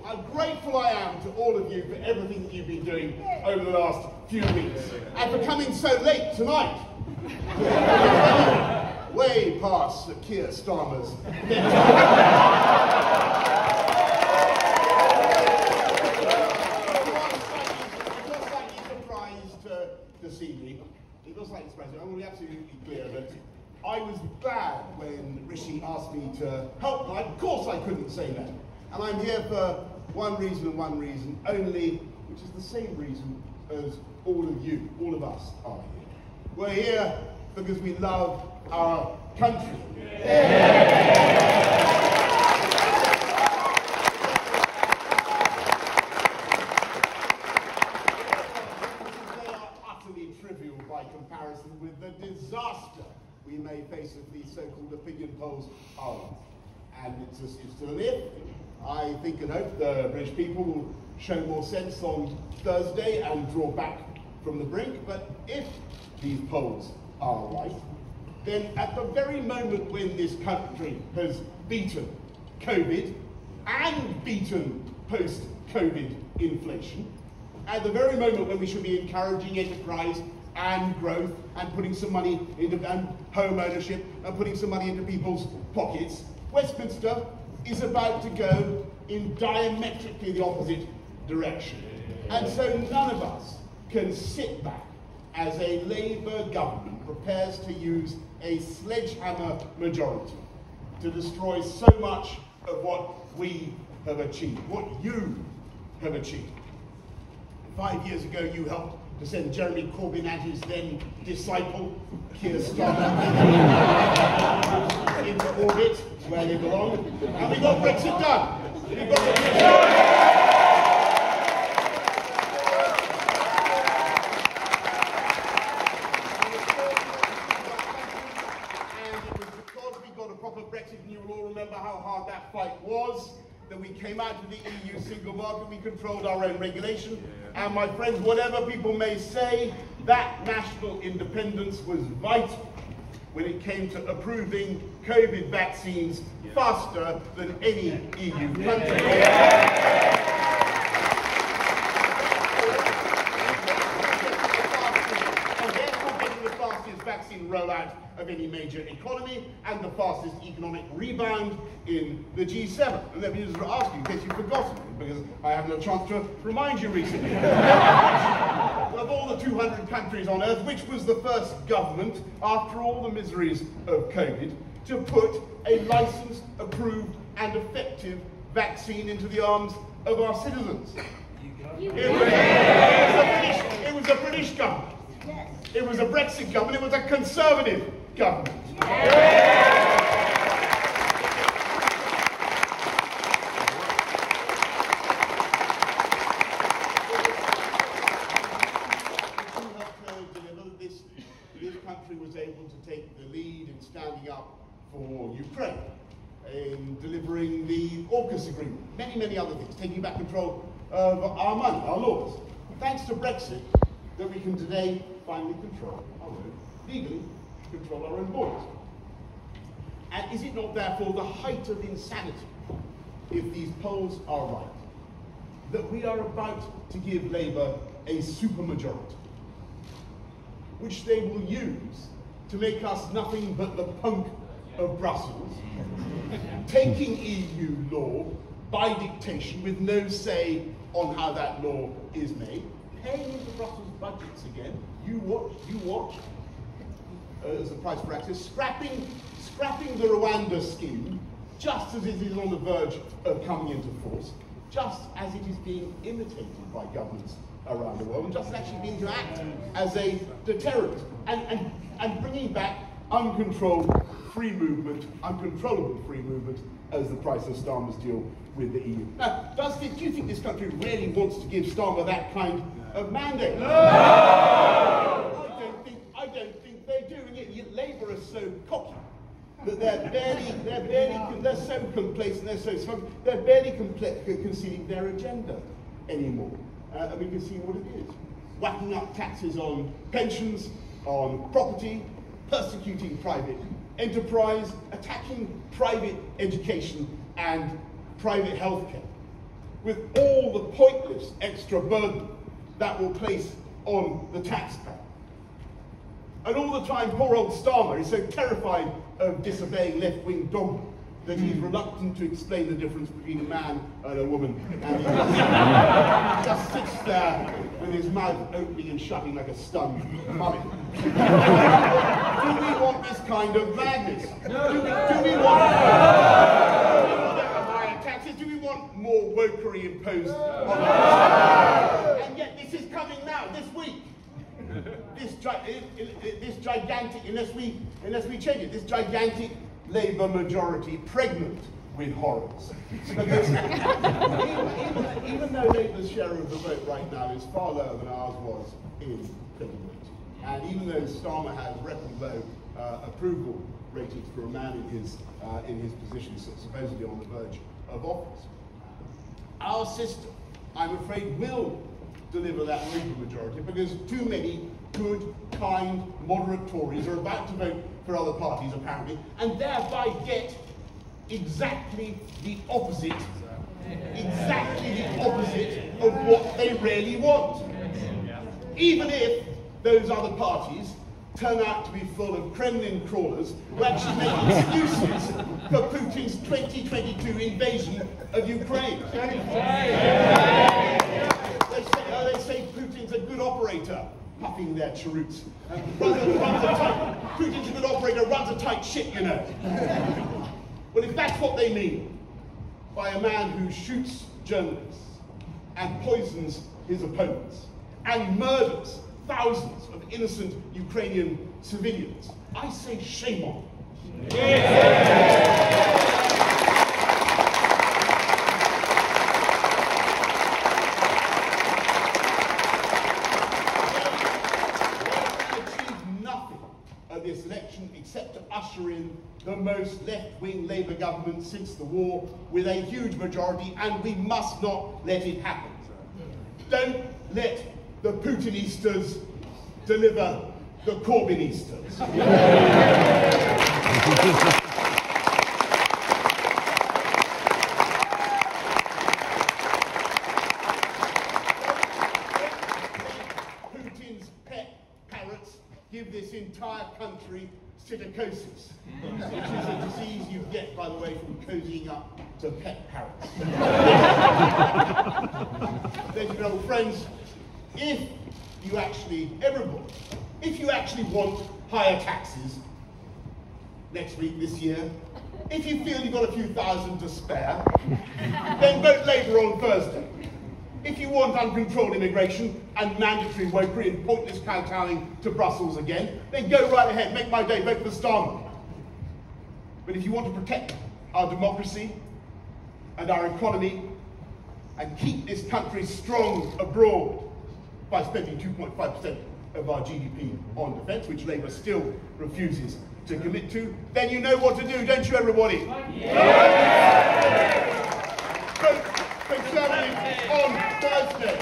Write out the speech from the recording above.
How grateful I am to all of you for everything that you've been doing over the last few weeks, and for coming so late tonight. Way past the Keir Starmer's to see me. It was slightly surprising. I want to be absolutely clear that I was glad when Rishi asked me to help. Of course I couldn't say no. And I'm here for one reason and one reason only, which is the same reason as all of you, all of us are here. We're here because we love our country. By comparison with the disaster we may face if these so-called opinion polls are wrong. And it's still an if. I think and hope the British people will show more sense on Thursday and draw back from the brink. But if these polls are right, then at the very moment when this country has beaten COVID and beaten post-COVID inflation, at the very moment when we should be encouraging enterprise and growth and putting some money into home ownership and putting some money into people's pockets, Westminster is about to go in diametrically the opposite direction. And so none of us can sit back as a Labour government prepares to use a sledgehammer majority to destroy so much of what we have achieved, what you have achieved. 5 years ago, you helped to send Jeremy Corbyn and his then disciple, Keir Starmer, into orbit where they belong. And we got Brexit done. We got Brexit done. And it was because we got a proper Brexit, and you will all remember how hard that fight was, that we came out of the EU single market, we controlled our own regulation. And my friends, whatever people may say, that national independence was vital when it came to approving COVID vaccines faster than any EU country. And therefore getting the fastest vaccine rollout of any major economy and the fastest economic rebound in the G7. And let me just ask you, in case you've forgotten, because I haven't had a chance to remind you recently. Of all the 200 countries on earth, which was the first government, after all the miseries of COVID, to put a licensed, approved and effective vaccine into the arms of our citizens? It was a British government. It was a Brexit government. It was a Conservative government. This country was able to take the lead in standing up for Ukraine, in delivering the AUKUS agreement, many, many other things, taking back control of our money, our laws. Thanks to Brexit, that we can today finally control our own, legally control our own borders. And is it not therefore the height of insanity, if these polls are right, that we are about to give Labour a supermajority, which they will use to make us nothing but the punk of Brussels, taking EU law by dictation with no say on how that law is made, paying into Brussels budgets again, you watch, as a price for access, scrapping the Rwanda scheme, just as it is on the verge of coming into force, just as it is being imitated by governments around the world, and just actually being to act as a deterrent and bringing back uncontrollable free movement as the price of Starmer's deal with the EU. Now, do you think this country really wants to give Starmer that kind of mandate? No! I don't think they do, and yet Labour are so cocky that they're so complacent, they're so smug, they're barely conceding their agenda anymore. And we can see what it is. Whacking up taxes on pensions, on property, persecuting private enterprise, attacking private education and private healthcare, with all the pointless extra burden that will place on the taxpayer. And all the time, poor old Starmer is so terrified of disobeying left-wing dogma that he's reluctant to explain the difference between a man and a woman. And he just sits there with his mouth opening and shutting like a stunned mummy. Do we want this kind of madness? Do we want higher taxes? Do we want more wokery imposed on us? And yet this is coming now, this week. This gigantic, unless we change it, this gigantic Labour majority pregnant with horrors. Because even though Labour's share of the vote right now is far lower than ours was in 2020, and even though Starmer has record low approval ratings for a man in his position, supposedly on the verge of office, our system, I'm afraid, will deliver that Labour majority because too many good, kind, moderate Tories are about to vote for other parties, apparently, and thereby get exactly the opposite of what they really want. Even if those other parties turn out to be full of Kremlin crawlers who actually make excuses for Putin's 2022 invasion of Ukraine. They say Putin's a good operator, puffing their cheroots. Putin's a good operator, runs a tight ship, you know. Well, if that's what they mean by a man who shoots journalists and poisons his opponents and murders thousands of innocent Ukrainian civilians, I say shame on them. This election except to usher in the most left-wing Labour government since the war with a huge majority, and we must not let it happen. Don't let the Putinistas deliver the Corbynistas. Putin's pet parrots give this entire country psittacosis, which is a disease you get, by the way, from cozying up to pet parrots. Ladies and gentlemen, friends, if you actually want higher taxes next week, this year, if you feel you've got a few thousand to spare, then vote Labour on Thursday. If you want uncontrolled immigration and mandatory wokery and pointless kowtowing to Brussels again, then go right ahead, make my day, vote for Starmer. But if you want to protect our democracy and our economy and keep this country strong abroad by spending 2.5% of our GDP on defence, which Labour still refuses to commit to, then you know what to do, don't you, everybody? Yeah. Vote Conservative on Thursday.